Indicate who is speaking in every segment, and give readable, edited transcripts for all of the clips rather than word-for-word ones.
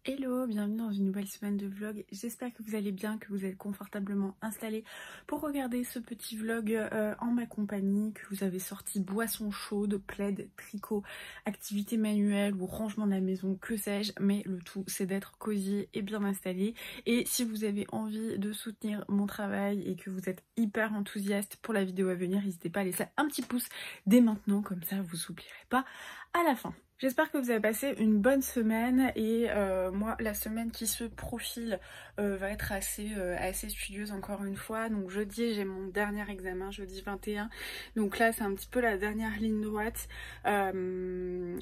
Speaker 1: Hello, bienvenue dans une nouvelle semaine de vlog. J'espère que vous allez bien, que vous êtes confortablement installés pour regarder ce petit vlog en ma compagnie, que vous avez sorti boisson chaude, plaid, tricot, activité manuelle ou rangement de la maison, que sais-je, mais le tout c'est d'être cosy et bien installé. Et si vous avez envie de soutenir mon travail et que vous êtes hyper enthousiaste pour la vidéo à venir, n'hésitez pas à laisser un petit pouce dès maintenant, comme ça vous n'oublierez pas à la fin. J'espère que vous avez passé une bonne semaine et moi la semaine qui se profile va être assez studieuse encore une fois. Donc jeudi j'ai mon dernier examen, jeudi 21. Donc là c'est un petit peu la dernière ligne droite.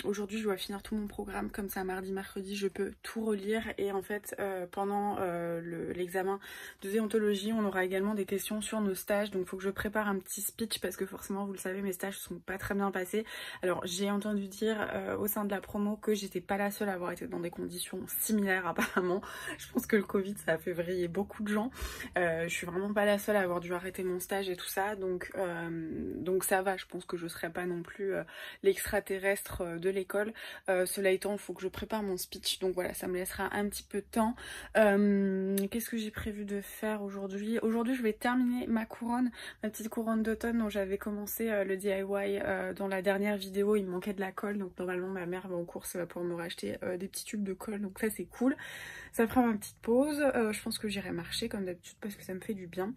Speaker 1: Aujourd'hui je dois finir tout mon programme, comme ça mardi, mercredi je peux tout relire. Et en fait pendant l'examen de déontologie on aura également des questions sur nos stages. Donc il faut que je prépare un petit speech parce que forcément vous le savez mes stages sont pas très bien passés. Alors j'ai entendu dire au sein de la promo que j'étais pas la seule à avoir été dans des conditions similaires apparemment. Je pense que le Covid ça a fait vriller beaucoup de gens. Je suis vraiment pas la seule à avoir dû arrêter mon stage et tout ça, donc ça va, je pense que je serai pas non plus l'extraterrestre de l'école. Cela étant, il faut que je prépare mon speech, donc voilà, ça me laissera un petit peu de temps. Qu'est-ce que j'ai prévu de faire aujourd'hui? Aujourd'hui je vais terminer ma couronne, ma petite couronne d'automne dont j'avais commencé le DIY dans la dernière vidéo. Il me manquait de la colle, donc normalement ma mère va aux courses, elle va pouvoir me racheter des petits tubes de colle, donc ça c'est cool. Ça fera ma petite pause. Je pense que j'irai marcher comme d'habitude parce que ça me fait du bien.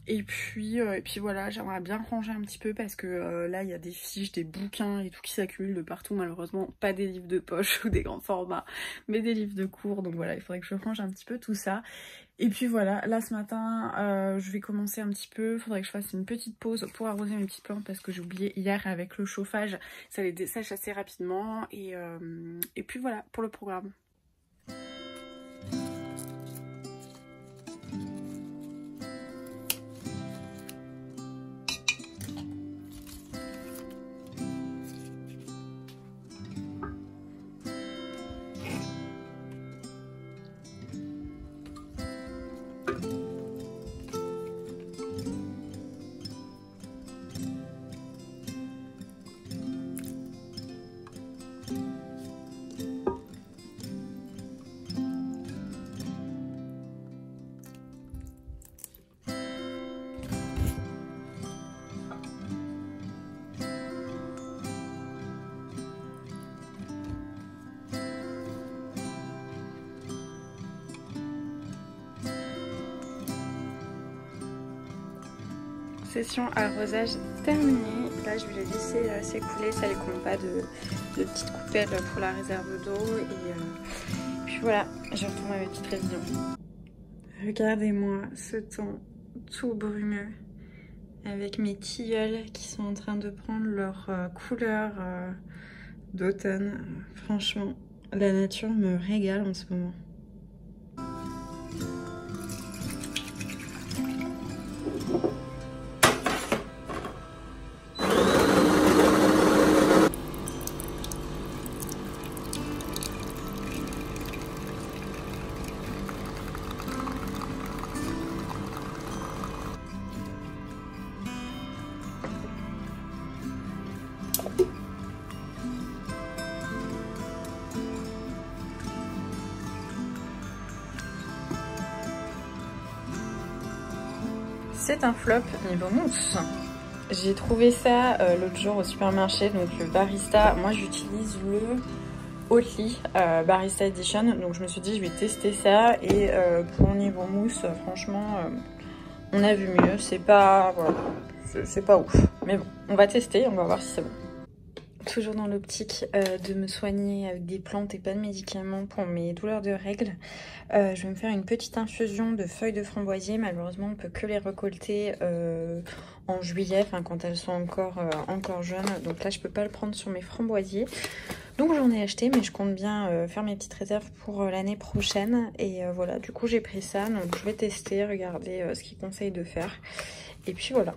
Speaker 1: Et puis voilà, j'aimerais bien ranger un petit peu parce que là il y a des fiches, des bouquins et tout qui s'accumulent de partout. Malheureusement pas des livres de poche ou des grands formats, mais des livres de cours. Donc voilà, il faudrait que je range un petit peu tout ça. Et puis voilà, là ce matin je vais commencer un petit peu, il faudrait que je fasse une petite pause pour arroser mes petites plantes parce que j'ai oublié hier avec le chauffage, ça les dessèche assez rapidement. Et puis voilà pour le programme. Session arrosage terminée. Là je vais les laisser s'écouler, ça les compte pas de petites coupelles pour la réserve d'eau. Et puis voilà, je retourne à mes petites révisions. Regardez-moi ce temps tout brumeux avec mes tilleuls qui sont en train de prendre leur couleur d'automne. Franchement, la nature me régale en ce moment. C'est un flop niveau mousse. J'ai trouvé ça l'autre jour au supermarché, donc le Barista. Moi j'utilise le Oatly Barista Edition, donc je me suis dit je vais tester ça. Et pour niveau mousse, franchement, on a vu mieux. C'est pas, voilà, c'est pas ouf. Mais bon, on va tester, on va voir si c'est bon. Toujours dans l'optique de me soigner avec des plantes et pas de médicaments pour mes douleurs de règles. Je vais me faire une petite infusion de feuilles de framboisier. Malheureusement, on ne peut que les récolter en juillet, enfin, quand elles sont encore jeunes. Donc là, je ne peux pas le prendre sur mes framboisiers. Donc j'en ai acheté, mais je compte bien faire mes petites réserves pour l'année prochaine. Et voilà, du coup, j'ai pris ça. Donc je vais tester, regarder ce qu'ils conseillent de faire. Et puis voilà.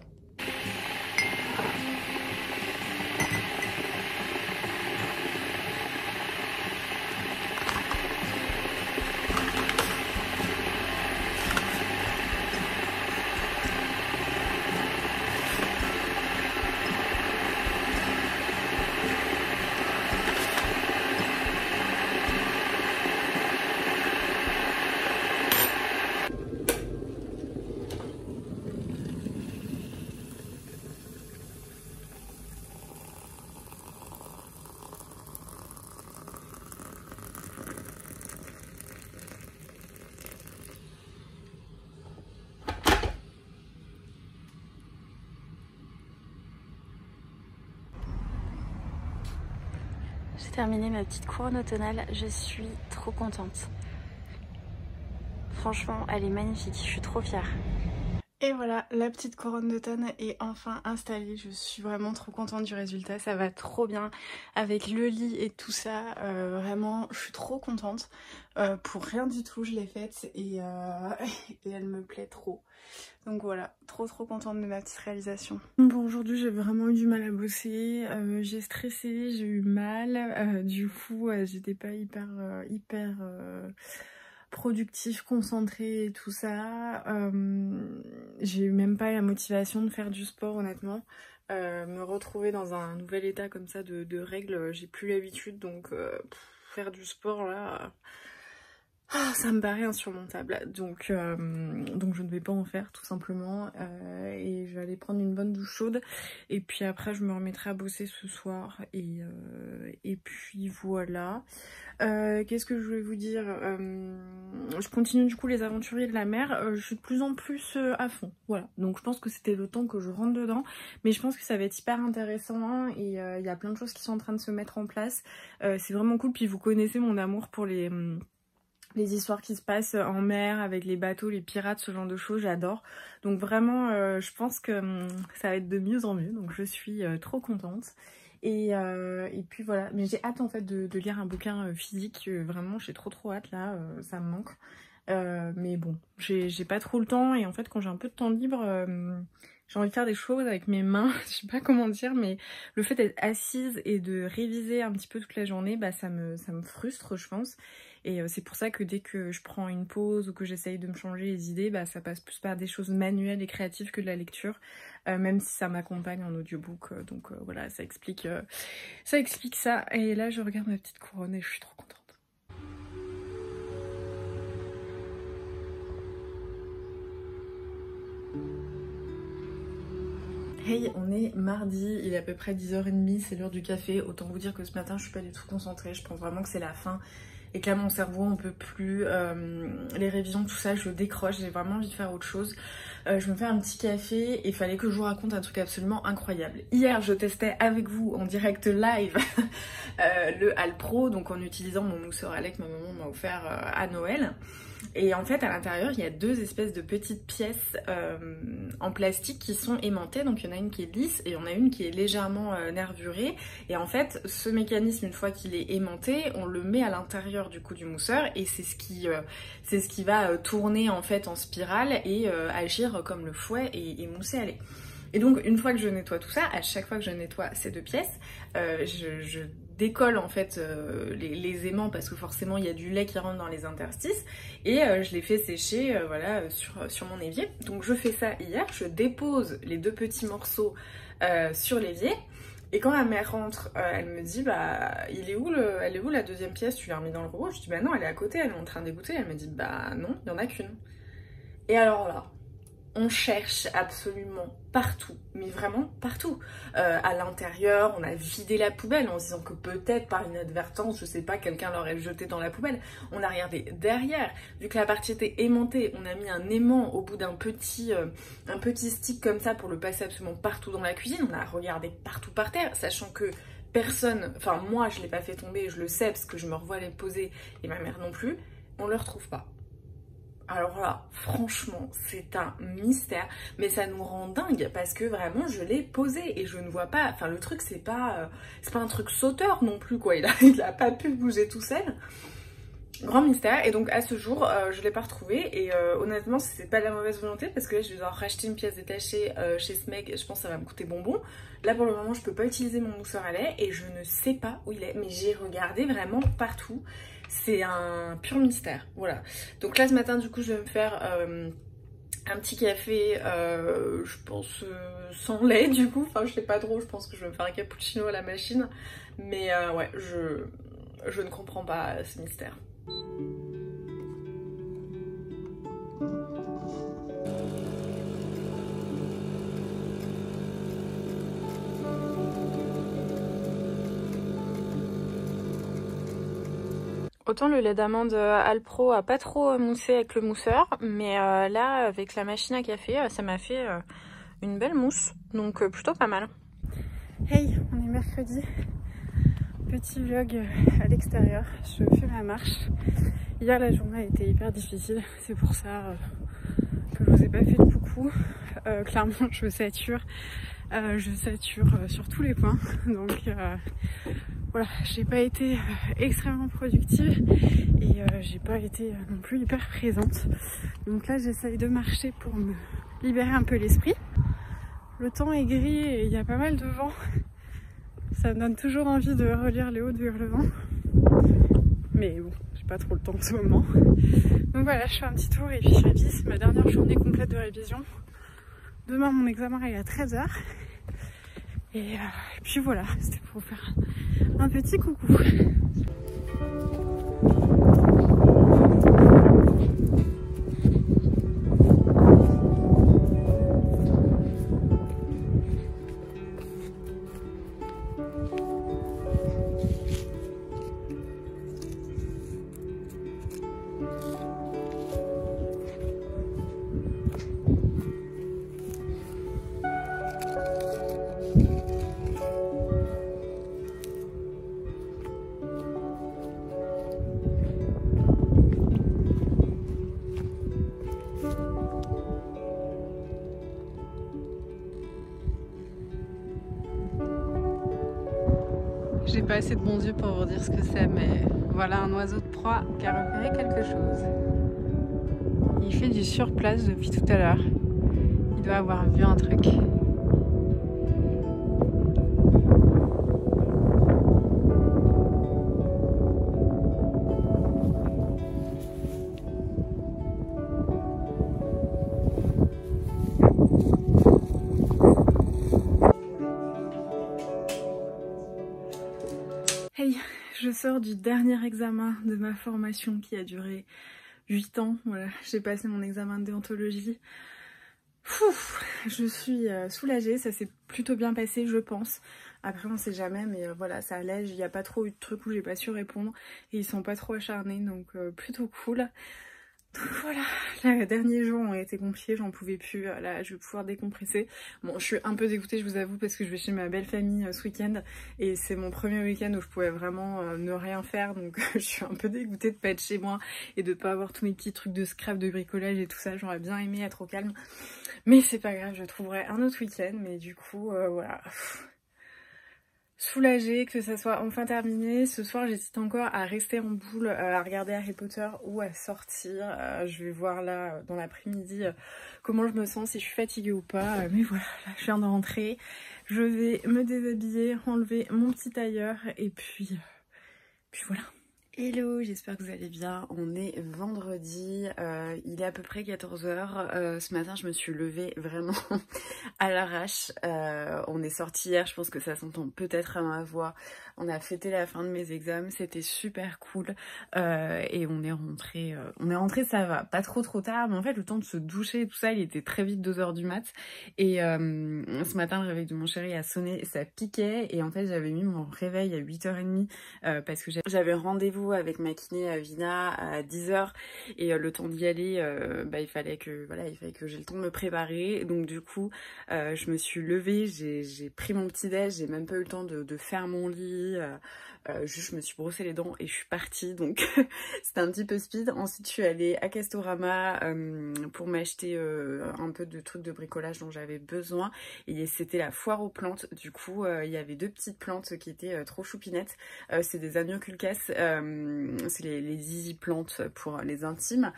Speaker 1: terminé ma petite couronne automnale, je suis trop contente. Franchement, elle est magnifique, je suis trop fière. Et voilà, la petite couronne d'automne est enfin installée. Je suis vraiment trop contente du résultat. Ça va trop bien avec le lit et tout ça. Vraiment, je suis trop contente. Pour rien du tout, je l'ai faite et elle me plaît trop. Donc voilà, trop contente de ma petite réalisation. Bon, aujourd'hui j'ai vraiment eu du mal à bosser. J'ai stressé, j'ai eu mal. Du coup, j'étais pas hyper productif, concentré et tout ça. J'ai eu même pas la motivation de faire du sport honnêtement. Me retrouver dans un nouvel état comme ça de règles, j'ai plus l'habitude, donc faire du sport là, ça me paraît insurmontable. Donc je ne vais pas en faire tout simplement, et je vais aller prendre une bonne douche chaude et puis après je me remettrai à bosser ce soir et puis voilà. Qu'est-ce que je voulais vous dire, je continue du coup les aventuriers de la mer, je suis de plus en plus à fond, voilà, donc je pense que c'était le temps que je rentre dedans, mais je pense que ça va être hyper intéressant et il y a plein de choses qui sont en train de se mettre en place, c'est vraiment cool. Puis vous connaissez mon amour pour les histoires qui se passent en mer avec les bateaux, les pirates, ce genre de choses, j'adore. Donc vraiment, je pense que ça va être de mieux en mieux, donc je suis trop contente. Et puis voilà, mais j'ai hâte en fait de lire un bouquin physique, vraiment j'ai trop hâte là, ça me manque. Mais bon, j'ai pas trop le temps et en fait quand j'ai un peu de temps libre, j'ai envie de faire des choses avec mes mains, je sais pas comment dire, mais le fait d'être assise et de réviser un petit peu toute la journée, bah ça me frustre je pense. Et c'est pour ça que dès que je prends une pause ou que j'essaye de me changer les idées, bah ça passe plus par des choses manuelles et créatives que de la lecture, même si ça m'accompagne en audiobook, donc voilà, ça explique ça. Et là je regarde ma petite couronne et je suis trop contente. Hey, on est mardi, il est à peu près 10h30, c'est l'heure du café. Autant vous dire que ce matin je suis pas du tout concentrée, je pense vraiment que c'est la fin et que là mon cerveau on peut plus, les révisions tout ça, je décroche, j'ai vraiment envie de faire autre chose. Je me fais un petit café et il fallait que je vous raconte un truc absolument incroyable. Hier je testais avec vous en direct live le Alpro, donc en utilisant mon mousseur à lait que ma maman m'a offert à Noël. Et en fait à l'intérieur il y a deux espèces de petites pièces en plastique qui sont aimantées, donc il y en a une qui est lisse et il y en a une qui est légèrement nervurée, et en fait ce mécanisme, une fois qu'il est aimanté, on le met à l'intérieur du coup du mousseur et c'est ce qui va tourner en fait en spirale et agir comme le fouet et mousser à lait. Et donc une fois que je nettoie tout ça, à chaque fois que je nettoie ces deux pièces, je décolle en fait les aimants parce que forcément il y a du lait qui rentre dans les interstices, et je les fais sécher voilà, sur mon évier. Donc je fais ça hier, je dépose les deux petits morceaux sur l'évier, et quand ma mère rentre, elle me dit bah elle est où la deuxième pièce, tu l'as remis dans le robot? Je dis bah non, elle est à côté, elle est en train d'égoutter. Elle me dit bah non, il n'y en a qu'une. Et alors là, on cherche absolument partout, mais vraiment partout. À l'intérieur, on a vidé la poubelle en se disant que peut-être par inadvertance, je sais pas, quelqu'un l'aurait jeté dans la poubelle. On a regardé derrière, vu que la partie était aimantée, on a mis un aimant au bout d'un petit stick comme ça pour le passer absolument partout dans la cuisine. On a regardé partout par terre, sachant que personne, enfin moi je l'ai pas fait tomber, je le sais parce que je me revois les poser et ma mère non plus, on le retrouve pas. Alors là, franchement, c'est un mystère, mais ça nous rend dingue parce que vraiment, je l'ai posé et je ne vois pas. Enfin, le truc, c'est pas un truc sauteur non plus, quoi. Il a pas pu bouger tout seul. Grand mystère. Et donc, à ce jour, je l'ai pas retrouvé. Et honnêtement, c'est pas de la mauvaise volonté parce que là, je vais devoir racheter une pièce détachée chez Smeg. Je pense que ça va me coûter bonbon. Là, pour le moment, je peux pas utiliser mon mousseur à lait et je ne sais pas où il est. Mais j'ai regardé vraiment partout. C'est un pur mystère, voilà. Donc là ce matin du coup je vais me faire un petit café, je pense sans lait du coup, enfin je sais pas trop, je pense que je vais me faire un cappuccino à la machine. Mais ouais, je ne comprends pas ce mystère. Autant le lait d'amande Alpro a pas trop moussé avec le mousseur, mais là avec la machine à café ça m'a fait une belle mousse, donc plutôt pas mal. Hey, on est mercredi, Petit vlog à l'extérieur, je fais ma marche. Hier la journée a été hyper difficile, c'est pour ça que je vous ai pas fait de coucou. Clairement je sature sur tous les points, donc voilà, j'ai pas été extrêmement productive et j'ai pas été non plus hyper présente. Donc là j'essaye de marcher pour me libérer un peu l'esprit. Le temps est gris et il y a pas mal de vent. Ça me donne toujours envie de relire Les Hauts de Hurlevent. Mais bon, j'ai pas trop le temps en ce moment. Donc voilà, je fais un petit tour et puis je révise. Ma dernière journée complète de révision. Demain, mon examen est à 13 h. Et puis voilà, c'était pour vous faire un petit coucou. J'ai pas assez de bons yeux pour vous dire ce que c'est, mais voilà un oiseau de proie qui a repéré quelque chose. Il fait du surplace depuis tout à l'heure. Il doit avoir vu un truc. Hey, je sors du dernier examen de ma formation qui a duré 8 ans. Voilà, j'ai passé mon examen de déontologie. Je suis soulagée, ça s'est plutôt bien passé je pense. Après on sait jamais, mais voilà, ça allège, il n'y a pas trop eu de trucs où j'ai pas su répondre et ils sont pas trop acharnés, donc plutôt cool. Donc voilà, les derniers jours ont été compliqués, j'en pouvais plus, là je vais pouvoir décompresser. Bon, je suis un peu dégoûtée, je vous avoue, parce que je vais chez ma belle famille ce week-end et c'est mon premier week-end où je pouvais vraiment ne rien faire, donc je suis un peu dégoûtée de pas être chez moi et de pas avoir tous mes petits trucs de scrap, de bricolage et tout ça. J'aurais bien aimé être au calme, mais c'est pas grave, je trouverai un autre week-end. Mais du coup voilà, soulagée que ça soit enfin terminé. Ce soir j'hésite encore à rester en boule, à regarder Harry Potter ou à sortir. Je vais voir là dans l'après-midi comment je me sens, si je suis fatiguée ou pas. Mais voilà, là, je viens de rentrer. Je vais me déshabiller, enlever mon petit tailleur et puis voilà. Hello, j'espère que vous allez bien. On est vendredi, il est à peu près 14 h. Ce matin, je me suis levée vraiment à l'arrache. On est sorti hier, je pense que ça s'entend peut-être à ma voix. On a fêté la fin de mes examens, c'était super cool. Et on est rentré, ça va, pas trop tard, mais en fait le temps de se doucher et tout ça, il était très vite 2 h du mat. Et ce matin, le réveil de mon chéri a sonné, ça piquait. Et en fait, j'avais mis mon réveil à 8 h 30 parce que j'avais rendez-vous avec ma kiné à Vina à 10 h. Et le temps d'y aller, il fallait que j'ai le temps de me préparer. Donc du coup, je me suis levée, j'ai pris mon petit déj, j'ai même pas eu le temps de faire mon lit. Juste je me suis brossé les dents et je suis partie, donc c'était un petit peu speed. Ensuite je suis allée à Castorama pour m'acheter un peu de trucs de bricolage dont j'avais besoin, et c'était la foire aux plantes. Du coup il y avait 2 petites plantes qui étaient trop choupinettes. C'est des amioculcas, c'est les easy plantes pour les intimes,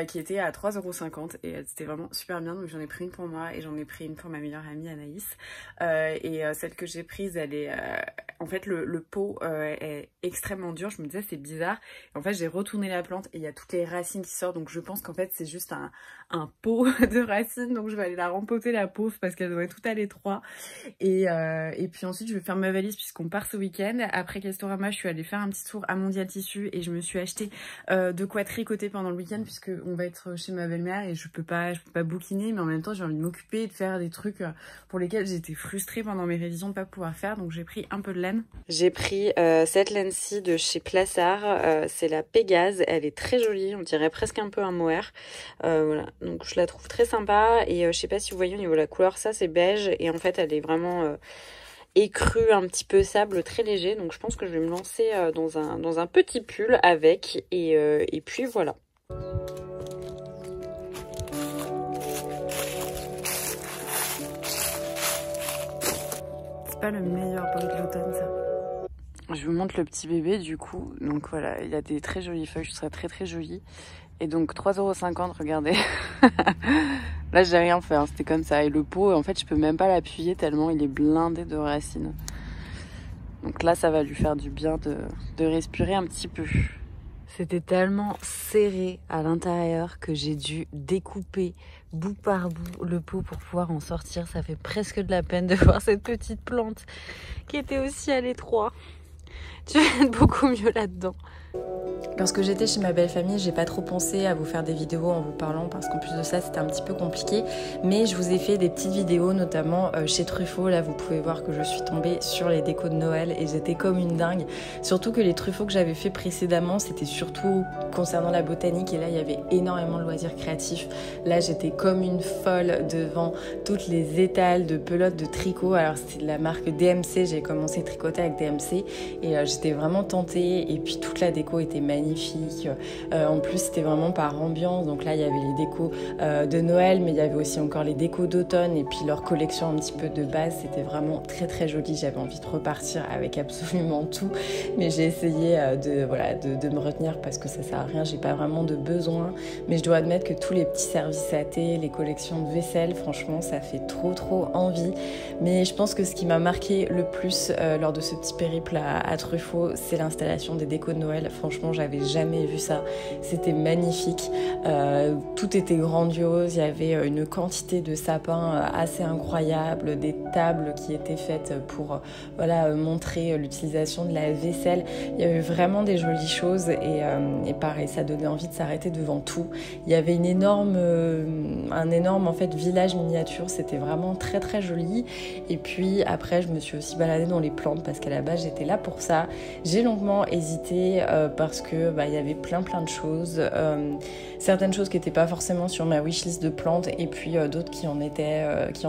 Speaker 1: qui étaient à 3,50 € et c'était vraiment super bien. Donc j'en ai pris une pour moi et j'en ai pris une pour ma meilleure amie Anaïs. Et celle que j'ai prise, elle est en fait le pot est extrêmement dur. Je me disais c'est bizarre, et en fait j'ai retourné la plante et il y a toutes les racines qui sortent, donc je pense qu'en fait c'est juste un pot de racines. Donc je vais aller la rempoter, la pauvre, parce qu'elle doit être toute à l'étroit. Et puis ensuite je vais faire ma valise puisqu'on part ce week-end. Après Castorama, je suis allée faire un petit tour à Mondial Tissu et je me suis acheté de quoi tricoter pendant le week-end, puisque on va être chez ma belle-mère et je peux pas bouquiner, mais en même temps j'ai envie de m'occuper et de faire des trucs pour lesquels j'étais frustrée pendant mes révisions de pas pouvoir faire. Donc j'ai pris un peu de laine. J'ai pris cette laine-ci de chez Plassard, c'est la Pégase, elle est très jolie, on dirait presque un peu un mohair. Voilà, donc je la trouve très sympa. Et je sais pas si vous voyez au niveau de la couleur, ça c'est beige, et en fait elle est vraiment
Speaker 2: écru, un petit peu sable, très léger. Donc je pense que je vais me lancer dans un petit pull avec. Et puis voilà.
Speaker 1: C'est pas le meilleur bruit de l'automne, ça.
Speaker 2: Je vous montre le petit bébé du coup. Donc voilà, il a des très jolies feuilles, je serais très jolie. Et donc 3,50 €, regardez. Là j'ai rien fait, hein, c'était comme ça. Et le pot, en fait je peux même pas l'appuyer tellement il est blindé de racines. Donc là ça va lui faire du bien de respirer un petit peu. C'était tellement serré à l'intérieur que j'ai dû découper bout par bout le pot pour pouvoir en sortir. Ça fait presque de la peine de voir cette petite plante qui était aussi à l'étroit. Tu vas être beaucoup mieux là-dedans.
Speaker 3: Lorsque j'étais chez ma belle famille, j'ai pas trop pensé à vous faire des vidéos en vous parlant parce qu'en plus de ça c'était un petit peu compliqué, mais je vous ai fait des petites vidéos notamment chez Truffaut. Là vous pouvez voir que je suis tombée sur les décos de Noël et j'étais comme une dingue, surtout que les Truffauts que j'avais fait précédemment c'était surtout concernant la botanique et là il y avait énormément de loisirs créatifs. Là j'étais comme une folle devant toutes les étals de pelotes de tricot. Alors c'était de la marque DMC, j'ai commencé à tricoter avec DMC et j'étais vraiment tentée et puis toute la déco était magnifique. En plus c'était vraiment par ambiance, donc là il y avait les décos de Noël mais il y avait aussi encore les décos d'automne et puis leur collection un petit peu de base. C'était vraiment très joli, j'avais envie de repartir avec absolument tout mais j'ai essayé de me retenir parce que ça sert à rien, j'ai pas vraiment de besoin, mais je dois admettre que tous les petits services à thé, les collections de vaisselle, franchement ça fait trop envie. Mais je pense que ce qui m'a marqué le plus lors de ce petit périple à Truffaut, c'est l'installation des décos de Noël. Franchement j'avais jamais vu ça, c'était magnifique, tout était grandiose, il y avait une quantité de sapins assez incroyable, des tables qui étaient faites pour montrer l'utilisation de la vaisselle. Il y avait vraiment des jolies choses et pareil, ça donnait envie de s'arrêter devant tout. Il y avait un énorme en fait village miniature, c'était vraiment très joli. Et puis après je me suis aussi baladée dans les plantes parce qu'à la base j'étais là pour ça. J'ai longuement hésité parce que il y avait plein de choses, certaines choses qui n'étaient pas forcément sur ma wishlist de plantes et puis d'autres qui en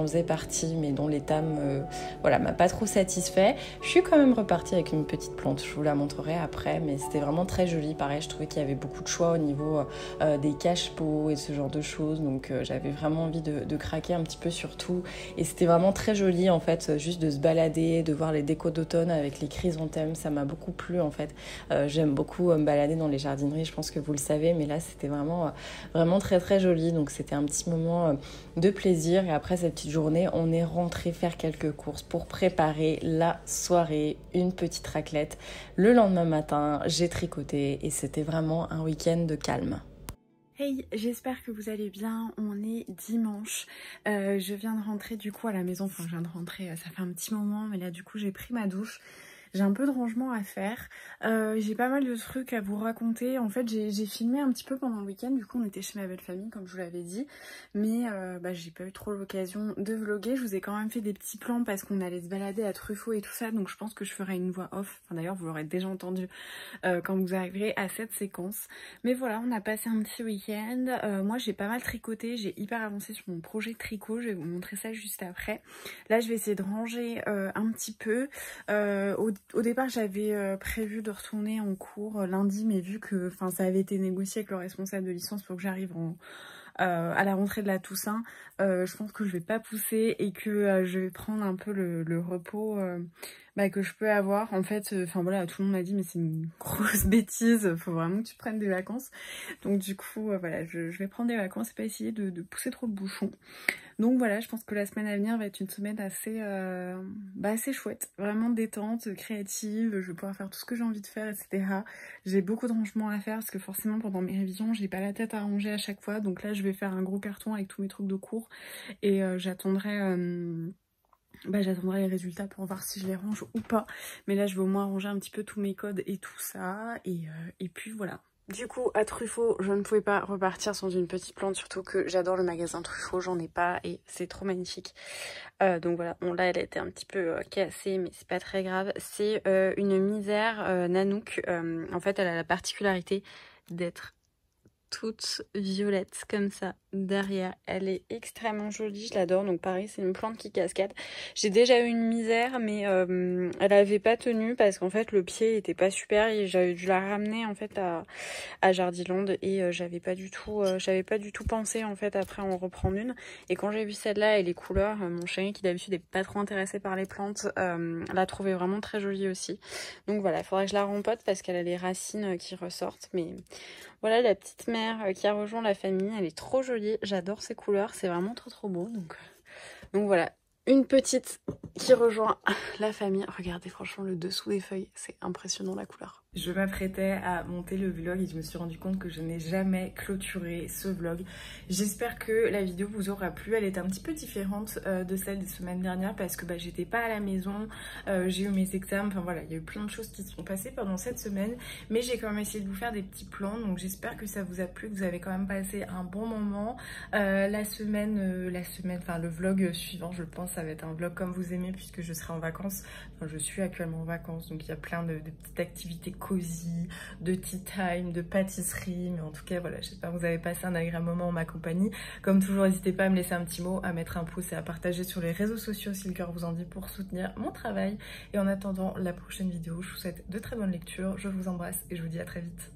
Speaker 3: faisaient partie mais dont l'état m'a pas trop satisfait. Je suis quand même repartie avec une petite plante, je vous la montrerai après, mais c'était vraiment très joli. Pareil, je trouvais qu'il y avait beaucoup de choix au niveau des cache-pots et ce genre de choses, donc j'avais vraiment envie de craquer un petit peu sur tout et c'était vraiment très joli en fait, juste de se balader, de voir les décos d'automne avec les chrysanthèmes, ça m'a beaucoup plu en fait. J'aime beaucoup me balader dans les jardineries, je pense que vous le savez, mais là c'était vraiment très joli, donc c'était un petit moment de plaisir. Et après cette petite journée on est rentré faire quelques courses pour préparer la soirée, une petite raclette. Le lendemain matin j'ai tricoté et c'était vraiment un week-end de calme.
Speaker 1: Hey, j'espère que vous allez bien, on est dimanche, je viens de rentrer du coup à la maison, enfin je viens de rentrer, ça fait un petit moment, mais là du coup j'ai pris ma douche. J'ai un peu de rangement à faire, j'ai pas mal de trucs à vous raconter. En fait j'ai filmé un petit peu pendant le week-end, du coup on était chez ma belle famille comme je vous l'avais dit, mais j'ai pas eu trop l'occasion de vlogger. Je vous ai quand même fait des petits plans parce qu'on allait se balader à Truffaut et tout ça, donc je pense que je ferai une voix off, enfin d'ailleurs vous l'aurez déjà entendu quand vous arriverez à cette séquence. Mais voilà, on a passé un petit week-end, moi j'ai pas mal tricoté, j'ai hyper avancé sur mon projet de tricot, je vais vous montrer ça juste après. Là je vais essayer de ranger un petit peu. Au départ j'avais prévu de retourner en cours lundi, mais vu que ça avait été négocié avec le responsable de licence pour que j'arrive à la rentrée de la Toussaint, je pense que je vais pas pousser et que je vais prendre un peu le repos que je peux avoir. En fait, voilà, tout le monde m'a dit mais c'est une grosse bêtise, faut vraiment que tu prennes des vacances. Donc du coup voilà, je vais prendre des vacances et pas essayer de pousser trop le bouchon. Donc voilà, je pense que la semaine à venir va être une semaine assez chouette, vraiment détente, créative, je vais pouvoir faire tout ce que j'ai envie de faire, etc. J'ai beaucoup de rangements à faire parce que forcément pendant mes révisions, j'ai pas la tête à ranger à chaque fois, donc là je vais faire un gros carton avec tous mes trucs de cours et j'attendrai les résultats pour voir si je les range ou pas, mais là je vais au moins ranger un petit peu tous mes codes et tout ça, et puis voilà. Du coup, à Truffaut, je ne pouvais pas repartir sans une petite plante, surtout que j'adore le magasin Truffaut, j'en ai pas et c'est trop magnifique. Donc voilà, bon là elle a été un petit peu cassée, mais c'est pas très grave. C'est une misère Nanook, en fait elle a la particularité d'être
Speaker 2: toute violette comme ça derrière. Elle est extrêmement jolie, je l'adore. Donc pareil, c'est une plante qui cascade. J'ai déjà eu une misère, mais elle avait pas tenu parce qu'en fait le pied était pas super et j'avais dû la ramener en fait à Jardiland et j'avais pas du tout pensé en fait après en reprendre une. Et quand j'ai vu celle-là et les couleurs, mon chéri qui d'habitude est pas trop intéressé par les plantes l'a trouvée vraiment très jolie aussi. Donc voilà, il faudrait que je la rempote parce qu'elle a les racines qui ressortent. Mais voilà la petite mère qui a rejoint la famille, elle est trop jolie. J'adore ces couleurs, c'est vraiment trop beau. Donc voilà, une petite qui rejoint la famille. Regardez franchement le dessous des feuilles, c'est impressionnant la couleur.
Speaker 3: Je m'apprêtais à monter le vlog et je me suis rendu compte que je n'ai jamais clôturé ce vlog. J'espère que la vidéo vous aura plu. Elle est un petit peu différente de celle des semaines dernières parce que j'étais pas à la maison, j'ai eu mes examens, enfin voilà, il y a eu plein de choses qui se sont passées pendant cette semaine. Mais j'ai quand même essayé de vous faire des petits plans, donc j'espère que ça vous a plu, que vous avez quand même passé un bon moment. Le vlog suivant, je pense, ça va être un vlog comme vous aimez puisque je serai en vacances. Enfin, je suis actuellement en vacances, donc il y a plein de petites activités cosy, de tea time, de pâtisserie, mais en tout cas voilà, j'espère que vous avez passé un agréable moment en ma compagnie. Comme toujours, n'hésitez pas à me laisser un petit mot, à mettre un pouce et à partager sur les réseaux sociaux si le cœur vous en dit pour soutenir mon travail. Et en attendant la prochaine vidéo, je vous souhaite de très bonnes lectures, je vous embrasse et je vous dis à très vite.